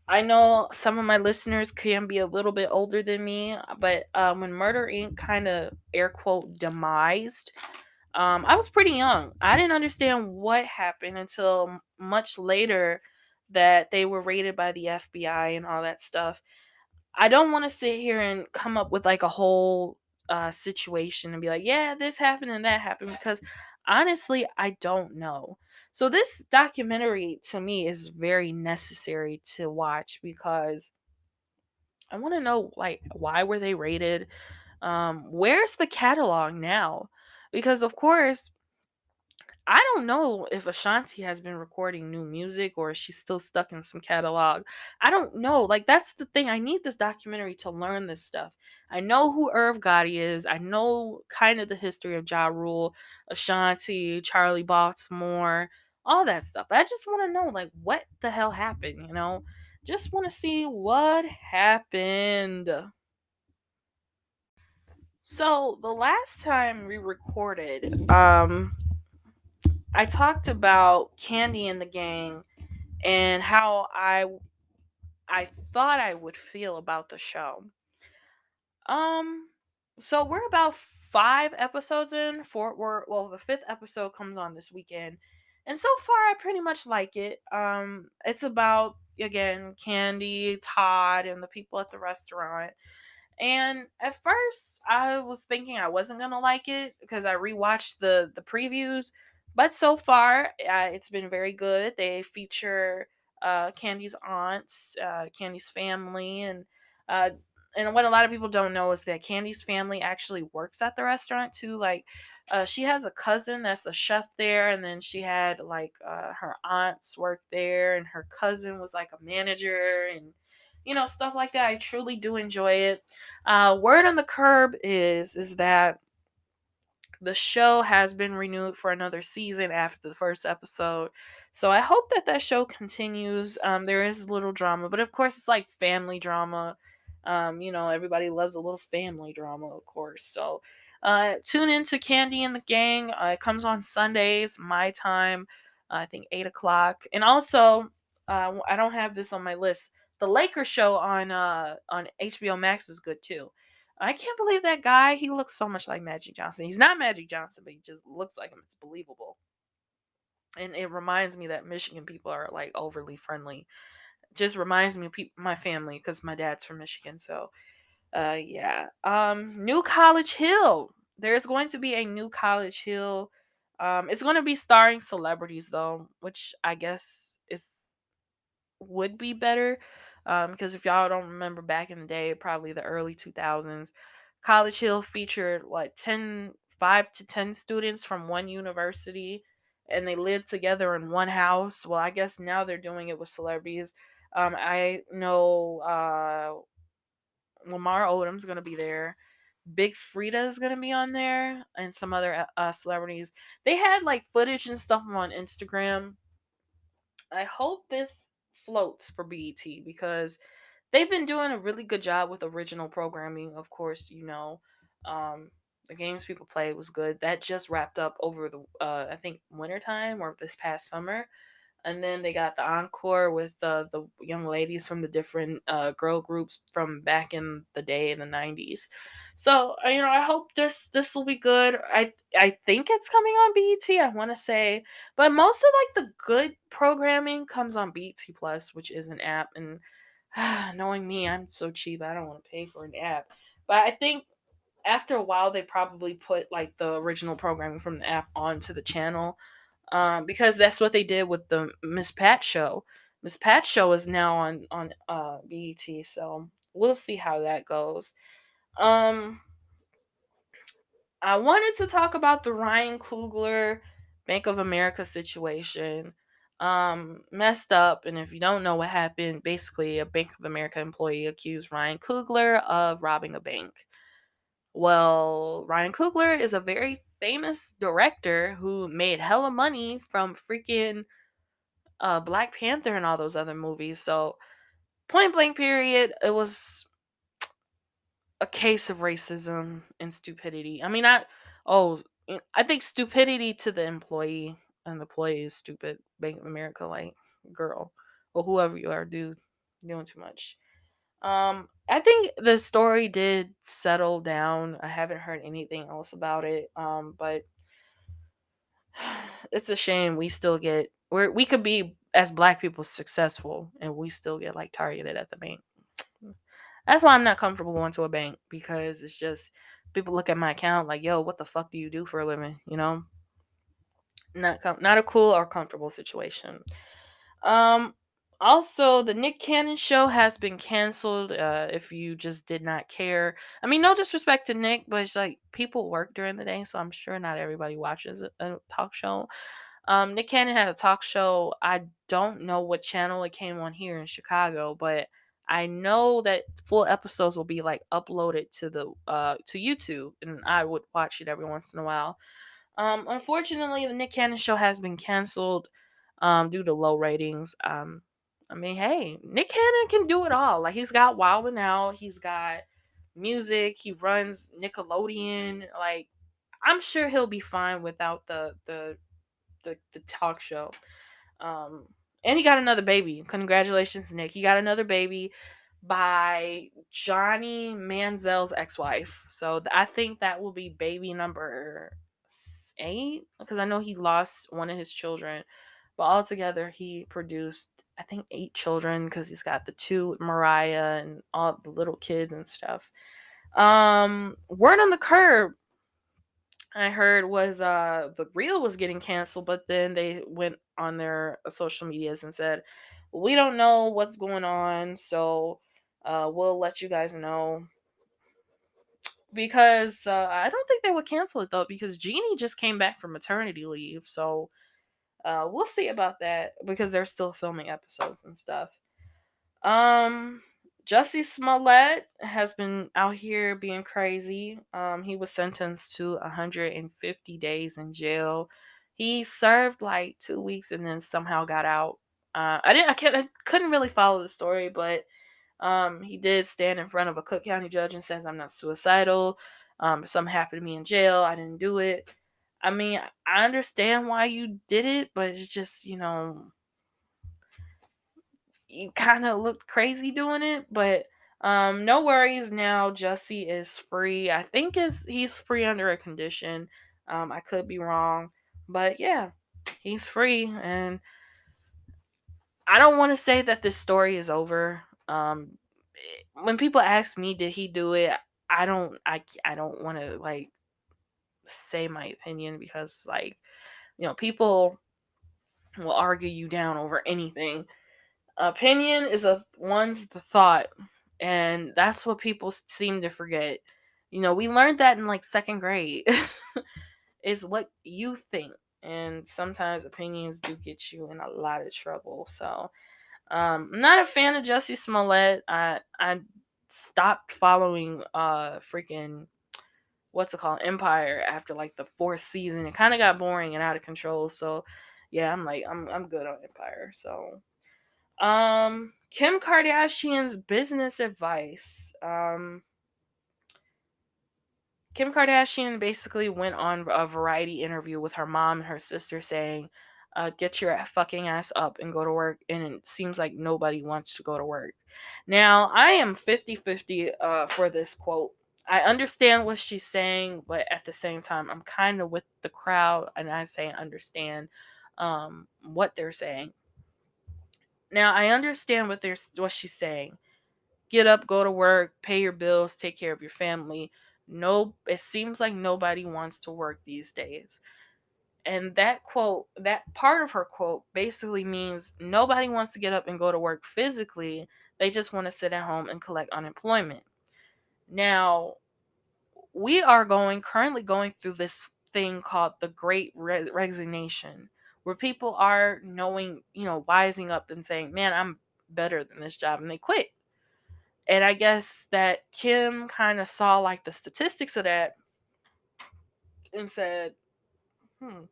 I know some of my listeners can be a little bit older than me, but when Murder Inc. kind of air quote demised, I was pretty young. I didn't understand what happened until much later that they were raided by the FBI and all that stuff. I don't want to sit here and come up with like a whole situation and be like, yeah, this happened and that happened because honestly, I don't know. So this documentary to me is very necessary to watch because I want to know like why were they raided? Where's the catalog now? Because of course I don't know if Ashanti has been recording new music or if she's still stuck in some catalog. I don't know. Like that's the thing. I need this documentary to learn this stuff. I know who Irv Gotti is. I know kind of the history of Ja Rule, Ashanti, Charlie Baltimore, all that stuff. I just want to know like what the hell happened, you know? Just want to see what happened. So, the last time we recorded, I talked about Candy and the Gang and how I thought I would feel about the show. Um so we're about 5 episodes in. The fifth episode comes on this weekend. And so far I pretty much like it. It's about again Candy, Todd and the people at the restaurant. And at first, I was thinking I wasn't gonna like it because I rewatched the previews, but so far, it's been very good. They feature Candy's aunts, Candy's family, uh, and what a lot of people don't know is that Candy's family actually works at the restaurant too. Like, she has a cousin that's a chef there, and then she had like her aunts work there, and her cousin was like a manager, and stuff like that. I truly do enjoy it. Word on the curb is that the show has been renewed for another season after the first episode. So I hope that that show continues. There is a little drama, but of course it's like family drama. Everybody loves a little family drama, of course. So tune into Candy and the Gang. It comes on Sundays, my time. I think 8 o'clock. And also, I don't have this on my list. The Lakers show on HBO Max is good too. I can't believe that guy. He looks so much like Magic Johnson. He's not Magic Johnson, but he just looks like him. It's believable. And it reminds me that Michigan people are like overly friendly. Just reminds me of my family because my dad's from Michigan. So, yeah. New College Hill. There's going to be a new College Hill. It's going to be starring celebrities though, which I guess is would be better. Because if y'all don't remember back in the day, probably the early 2000s, College Hill featured what 5 to 10 students from one university and they lived together in one house. Well, I guess now they're doing it with celebrities. I know Lamar Odom's going to be there. Big Frida is gonna be on there, and some other celebrities. They had like footage and stuff on Instagram. I hope this floats for BET because they've been doing a really good job with original programming. Of course, um, the games people play was good. That just wrapped up over the I think wintertime or this past summer, and then they got the encore with the young ladies from the different girl groups from back in the day in the 90s. So I hope this will be good. I think it's coming on BET. I want to say, but most of like the good programming comes on BET Plus, which is an app. And knowing me, I'm so cheap. I don't want to pay for an app. But I think after a while, they probably put like the original programming from the app onto the channel, because that's what they did with the Miss Pat show. Miss Pat show is now on BET, so we'll see how that goes. Um, I wanted to talk about the Ryan Coogler Bank of America situation. Messed up, and if you don't know what happened, basically a Bank of America employee accused Ryan Coogler of robbing a bank. Well, Ryan Coogler is a very famous director who made hella money from freaking Black Panther and all those other movies. So, point blank period, it was a case of racism and stupidity. I mean, I think stupidity to the employee, and the employee is stupid. Bank of America, like, girl, or whoever you are, dude, you're doing too much. I think the story did settle down. I haven't heard anything else about it. But it's a shame we still get we could be as black people successful and we still get like targeted at the bank. That's why I'm not comfortable going to a bank, because it's just people look at my account like, "Yo, what the fuck do you do for a living?" Not a cool or comfortable situation. Um, Also, the Nick Cannon show has been canceled. If you just did not care, I mean, no disrespect to Nick, but it's like people work during the day, so I'm sure not everybody watches a talk show. Nick Cannon had a talk show. I don't know what channel it came on here in Chicago, but I know that full episodes will be like uploaded to the to YouTube, and I would watch it every once in a while. Unfortunately, the Nick Cannon show has been canceled due to low ratings. I mean, hey, Nick Cannon can do it all. Like, he's got Wild 'N Out, he's got music, he runs Nickelodeon. Like, I'm sure he'll be fine without the talk show. Um, and he got another baby. Congratulations, Nick. He got another baby by Johnny Manziel's ex-wife. So I think that will be baby number 8, because I know he lost one of his children. But altogether, he produced, I think, 8 children, because he's got the 2 with Mariah and all the little kids and stuff. Word on the curb, I heard, was the reel was getting canceled, but then they went on their social medias and said, "We don't know what's going on, so we'll let you guys know." Because I don't think they would cancel it though, because Jeannie just came back from maternity leave, so we'll see about that, because they're still filming episodes and stuff. Um, Jussie Smollett has been out here being crazy. He was sentenced to 150 days in jail. He served like 2 weeks and then somehow got out. I couldn't really follow the story, but he did stand in front of a Cook County judge and says, "I'm not suicidal. Something happened to me in jail. I didn't do it." I mean, I understand why you did it, but it's just, you kind of looked crazy doing it. But no worries, now Jussie is free. I think is he's free under a condition. I could be wrong, but yeah, he's free. And I don't want to say that this story is over. When people ask me, did he do it, I don't want to like say my opinion, because like, people will argue you down over anything. Opinion is one's the thought, and that's what people seem to forget. We learned that in like second grade. Is what you think, and sometimes opinions do get you in a lot of trouble. So I'm not a fan of Jussie Smollett. I stopped following freaking what's it called, Empire after like the fourth season. It kind of got boring and out of control. So yeah, I'm like I'm good on Empire. So Kim Kardashian's business advice. Kim Kardashian basically went on a variety interview with her mom and her sister saying, get your fucking ass up and go to work. And it seems like nobody wants to go to work. Now, I am 50-50 for this quote. I understand what she's saying, but at the same time, I'm kind of with the crowd and I say understand what they're saying. Now, I understand what she's saying. Get up, go to work, pay your bills, take care of your family. No, it seems like nobody wants to work these days. And that quote, that part of her quote basically means nobody wants to get up and go to work physically. They just want to sit at home and collect unemployment. Now, we are currently going through this thing called the Great Resignation, where people are knowing, wising up and saying, "Man, I'm better than this job," and they quit. And I guess that Kim kind of saw like the statistics of that and said, hmm,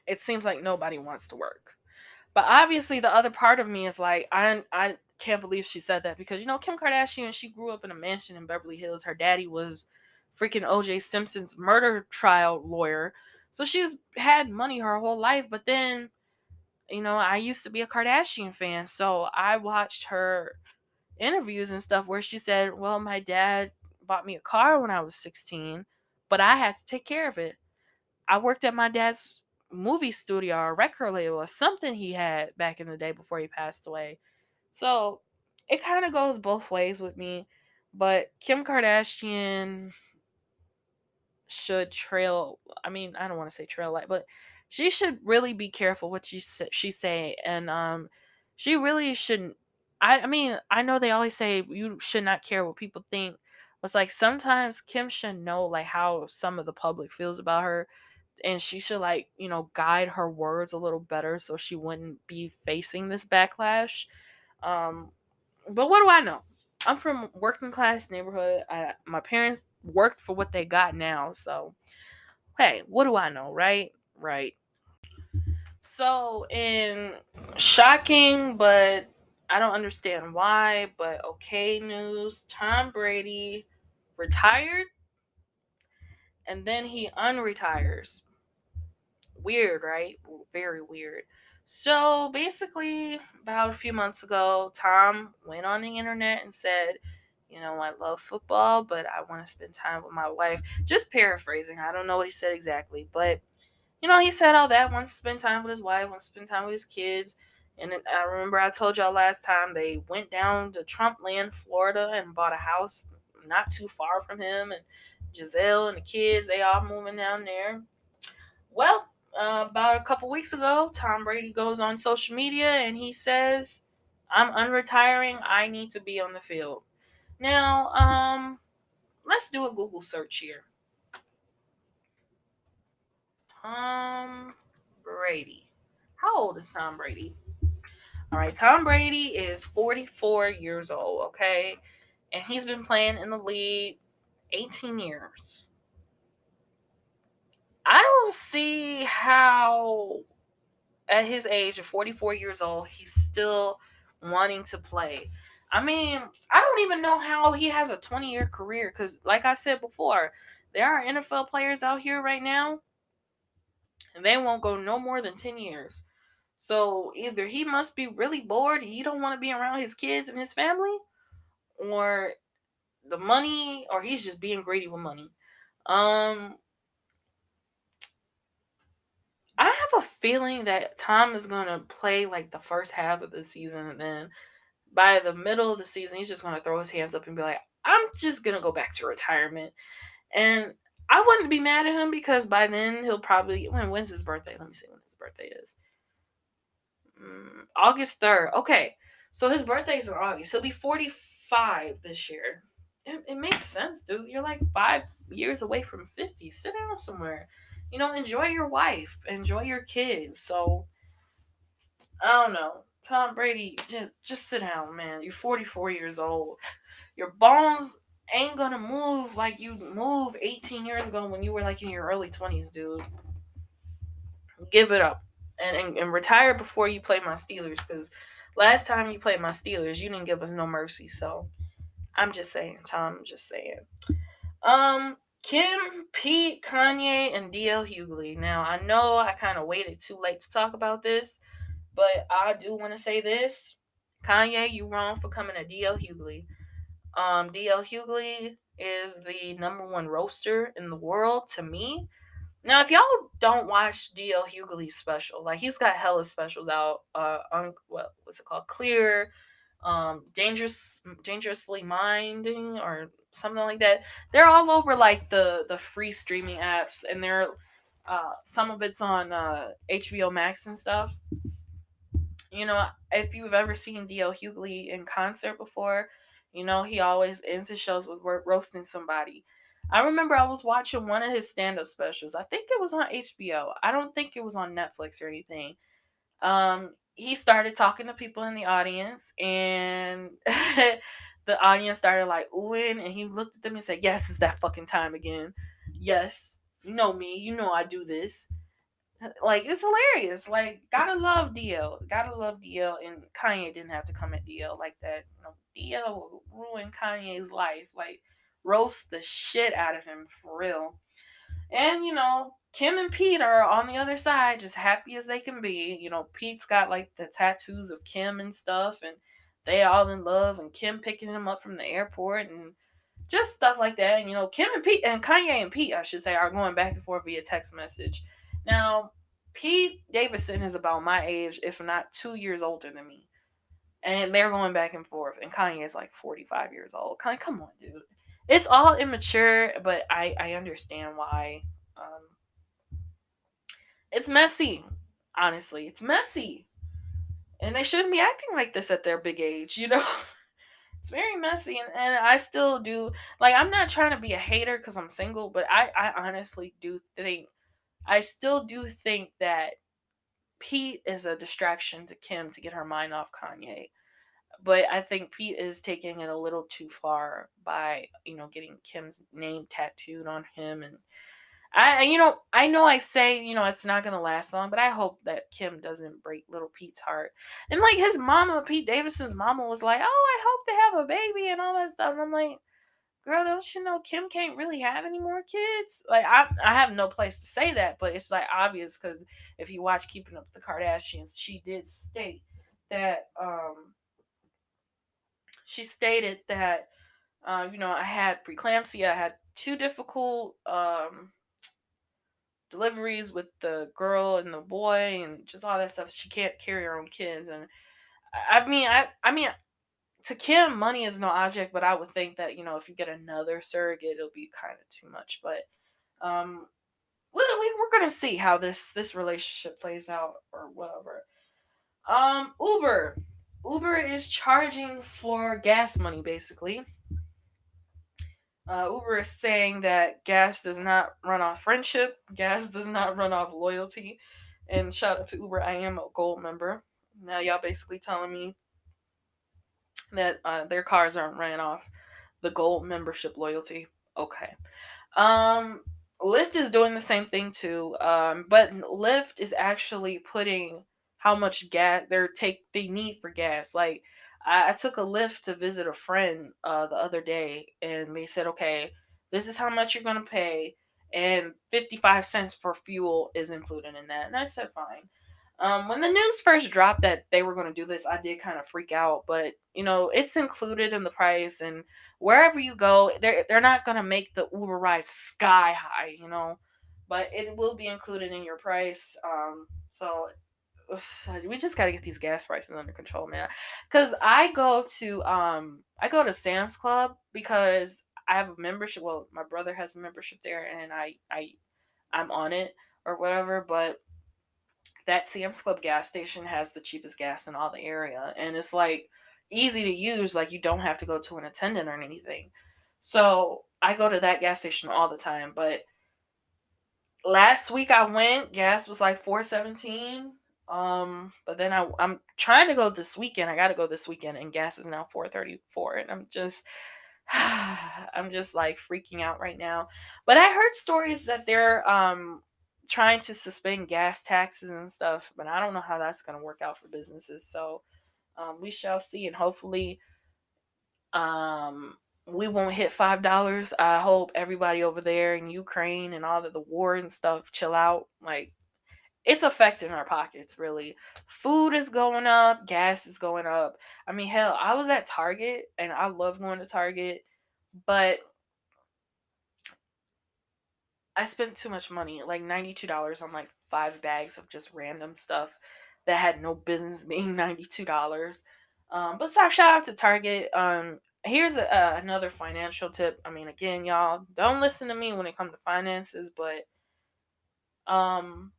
it seems like nobody wants to work. But obviously the other part of me is like, I can't believe she said that because Kim Kardashian, she grew up in a mansion in Beverly Hills. Her daddy was freaking OJ Simpson's murder trial lawyer. So she's had money her whole life, but then I used to be a Kardashian fan, so I watched her interviews and stuff where she said, "Well, my dad bought me a car when I was 16, but I had to take care of it. I worked at my dad's movie studio or record label or something he had back in the day before he passed away." So it kind of goes both ways with me. But Kim Kardashian should trail, I mean, I don't want to say trail light, but she should really be careful what she say, and she really shouldn't. I mean, I know they always say you should not care what people think, but it's like sometimes Kim should know like how some of the public feels about her, and she should like guide her words a little better so she wouldn't be facing this backlash. um but what do I know? I'm from working class neighborhood. My parents worked for what they got now, so hey, what do I know, right? Right. So, in shocking, but I don't understand why, but okay news, Tom Brady retired and then he unretires. Weird, right? Very weird. So basically, about a few months ago, Tom went on the internet and said, I love football, but I want to spend time with my wife. Just paraphrasing. I don't know what he said exactly, but he said all that, wants to spend time with his wife, wants to spend time with his kids. And I remember I told y'all last time they went down to Trump Land, Florida, and bought a house not too far from him. And Giselle and the kids, they all moving down there. Well, about a couple weeks ago, Tom Brady goes on social media and he says, "I'm unretiring. I need to be on the field." Now, let's do a Google search here. Tom Brady. How old is Tom Brady? All right, Tom Brady is 44 years old, okay? And he's been playing in the league 18 years. I don't see how, at his age of 44 years old, he's still wanting to play. I mean, I don't even know how he has a 20-year career because, like I said before, there are NFL players out here right now, and they won't go no more than 10 years. So either he must be really bored, he don't want to be around his kids and his family, or the money, or he's just being greedy with money. Um, I have a feeling that Tom is gonna play like the first half of the season, and then by the middle of the season, he's just gonna throw his hands up and be like, "I'm just gonna go back to retirement." And I wouldn't be mad at him because by then he'll probably when's his birthday? Let me see when his birthday is. August 3rd. Okay, so his birthday's in August. He'll be 45 this year. It makes sense, dude. You're like 5 years away from 50. Sit down somewhere. Enjoy your wife, enjoy your kids. So I don't know. Tom Brady, just sit down, man. You're 44 years old. Your bones. ain't gonna move like you moved 18 years ago when you were like in your early 20s, dude. Give it up and retire before you play my Steelers, because last time you played my Steelers, you didn't give us no mercy. So I'm just saying, Tom. I'm just saying. Kim, Pete, Kanye, and DL Hughley. Now I know I kind of waited too late to talk about this, but I do want to say this: Kanye, you wrong for coming at DL Hughley. DL Hughley is the number one roaster in the world to me. Now, if y'all don't watch DL Hughley's special, like he's got hella specials out. What's it called? Clear, dangerously minding, or something like that. They're all over like the free streaming apps, and they're some of it's on HBO Max and stuff. You know, if you've ever seen DL Hughley in concert before, you know he always ends his shows with roasting somebody. I remember I was watching one of his stand-up specials. I think it was on HBO. I don't think it was on Netflix or anything. He started talking to people in the audience, and the audience started like oohing, and he looked at them and said, "Yes, it's that fucking time again. Yes, you know me. You know I do this." Like it's hilarious. Like gotta love DL. Gotta love DL. And Kanye didn't have to come at DL like that. You know, DL ruined Kanye's life. Like roast the shit out of him for real. And you know, Kim and Pete are on the other side, just happy as they can be. You know, Pete's got like the tattoos of Kim and stuff, and they all in love. And Kim picking him up from the airport, and just stuff like that. And you know, Kim and Pete and Kanye and Pete, I should say, are going back and forth via text message. Now, Pete Davidson is about my age, if not 2 years older than me, and they're going back and forth. And Kanye is like 45 years old. Kanye, come on, dude. It's all immature, but I understand why. Um, it's messy. Honestly, it's messy, and they shouldn't be acting like this at their big age. You know. It's very messy, and I still do like I'm not trying to be a hater because I'm single, but I honestly do think I still do think that Pete is a distraction to Kim to get her mind off Kanye. But I think Pete is taking it a little too far by, you know, getting Kim's name tattooed on him. And you know, I know I say, you know, it's not going to last long, but I hope that Kim doesn't break little Pete's heart. And like his mama, Pete Davidson's mama was like, "Oh, I hope they have a baby and all that stuff." And I'm like, "Girl, don't you know Kim can't really have any more kids?" Like I have no place to say that, but it's like obvious because if you watch Keeping Up with the Kardashians, she did state that she stated that you know, I had preeclampsia, I had two difficult deliveries with the girl and the boy and just all that stuff. She can't carry her own kids, and I mean, to Kim, money is no object, but I would think that you know if you get another surrogate, it'll be kind of too much. But um, we're gonna see how this relationship plays out or whatever. Uber is charging for gas money basically. Uber is saying that gas does not run off friendship, gas does not run off loyalty. And shout out to Uber, I am a gold member. Now, y'all basically telling me that their cars aren't running off the gold membership loyalty. Okay. Um, Lyft is doing the same thing too. But Lyft is actually putting how much gas they need for gas. Like I took a Lyft to visit a friend the other day, and they said, okay, this is how much you're gonna pay, and 55 cents for fuel is included in that. And I said, fine. When the news first dropped that they were going to do this, I did kind of freak out, but you know, it's included in the price, and wherever you go, they're not going to make the Uber ride sky high, you know, but it will be included in your price. So we just got to get these gas prices under control, man. Cuz I go to Sam's Club because I have a membership. Well, my brother has a membership there, and I'm on it or whatever, but that Sam's Club gas station has the cheapest gas in all the area, and it's like easy to use. Like you don't have to go to an attendant or anything. So I go to that gas station all the time. But last week I went, gas was like 4.17. But then I'm trying to go this weekend. I got to go this weekend, and gas is now 4.34, and I'm just I'm just like freaking out right now. But I heard stories that they're trying to suspend gas taxes and stuff, but I don't know how that's going to work out for businesses. So we shall see, and hopefully um we won't hit $5. I hope everybody over there in Ukraine and all of the war and stuff chill out. Like, it's affecting our pockets, really. Food is going up, gas is going up. I mean, hell, I was at Target and I love going to Target, but I spent too much money, like $92 on like 5 bags of just random stuff that had no business being $92. But sorry, shout out to Target. Here's another financial tip. I mean, again, y'all don't listen to me when it comes to finances, but um,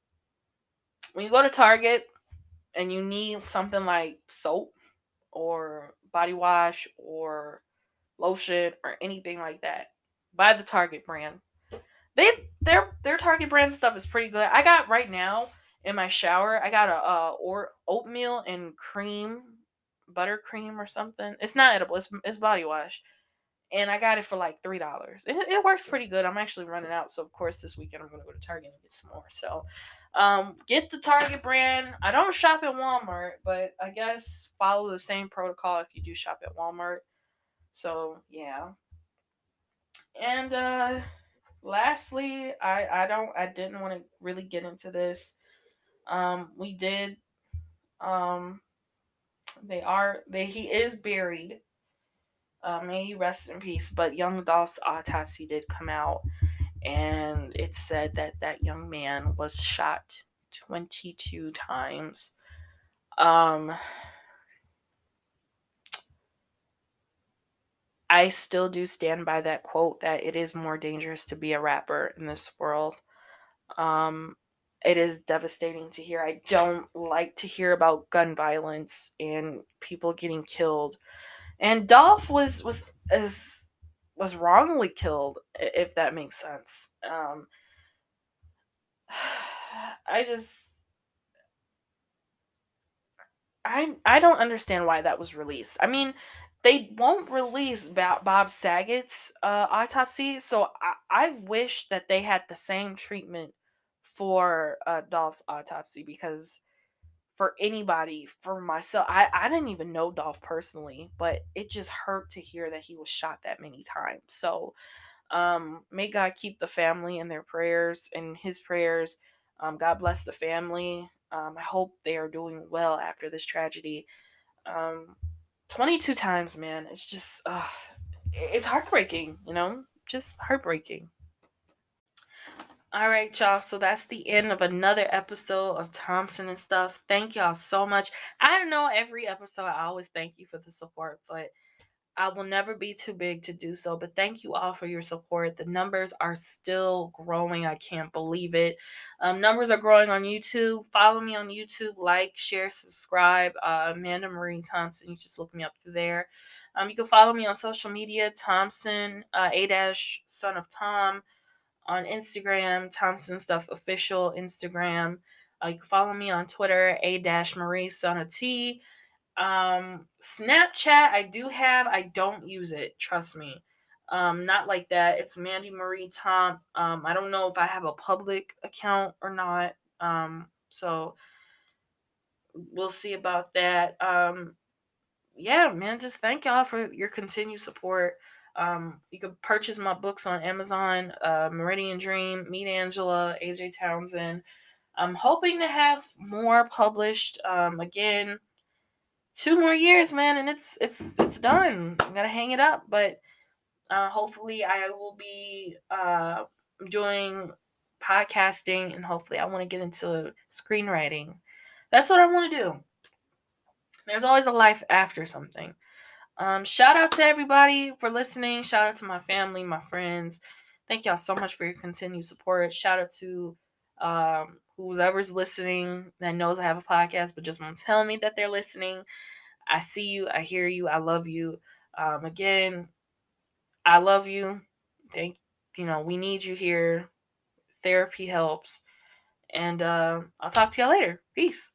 when you go to Target and you need something like soap or body wash or lotion or anything like that, buy the Target brand. Their Target brand stuff is pretty good. I got right now in my shower. I got a or oatmeal and cream, buttercream or something. It's not edible. It's body wash, and I got it for like $3. It works pretty good. I'm actually running out, so of course this weekend I'm gonna go to Target and get some more. So, get the Target brand. I don't shop at Walmart, but I guess follow the same protocol if you do shop at Walmart. So yeah, and lastly, I didn't want to really get into this. We did um they he is buried. May he rest in peace. But young Dolph's autopsy did come out, and it said that that young man was shot 22 times. Um, I still do stand by that quote that it is more dangerous to be a rapper in this world. Um, it is devastating to hear. I don't like to hear about gun violence and people getting killed. And Dolph was wrongly killed, if that makes sense. I just I don't understand why that was released. I mean, they won't release Bob Saget's autopsy, so I wish that they had the same treatment for Dolph's autopsy, because for anybody, for myself, I didn't even know Dolph personally, but it just hurt to hear that he was shot that many times. So may God keep the family in their prayers, in his prayers. God bless the family. I hope they are doing well after this tragedy. um 22 times, man, it's just it's heartbreaking, just heartbreaking. All right, y'all, so that's the end of another episode of Thompson and Stuff. Thank y'all so much. I don't know, every episode I always thank you for the support, but I will never be too big to do so. But thank you all for your support. The numbers are still growing. I can't believe it. Numbers are growing on YouTube. Follow me on YouTube. Like, share, subscribe. Amanda Marie Thompson. You just look me up through there. You can follow me on social media. Thompson, A dash son of Tom on Instagram. Thompson Stuff Official Instagram. You can follow me on Twitter. A dash Marie son of T. Snapchat I do have. I don't use it, trust me. Not like that. It's Mandy Marie Tom. I don't know if I have a public account or not. So we'll see about that. Yeah, man, just thank y'all for your continued support. You can purchase my books on Amazon, Meridian Dream, Meet Angela, AJ Townsend. I'm hoping to have more published. Again, 2 more years, man, and it's done. I'm gonna hang it up, but hopefully I will be doing podcasting, and hopefully I want to get into screenwriting. That's what I want to do. There's always a life after something. Shout out to everybody for listening. Shout out to my family, my friends. Thank y'all so much for your continued support. Shout out to whoever's listening that knows I have a podcast but just won't tell me that they're listening. I see you. I hear you. I love you. Again, I love you. We need you here. Therapy helps. And I'll talk to y'all later. Peace.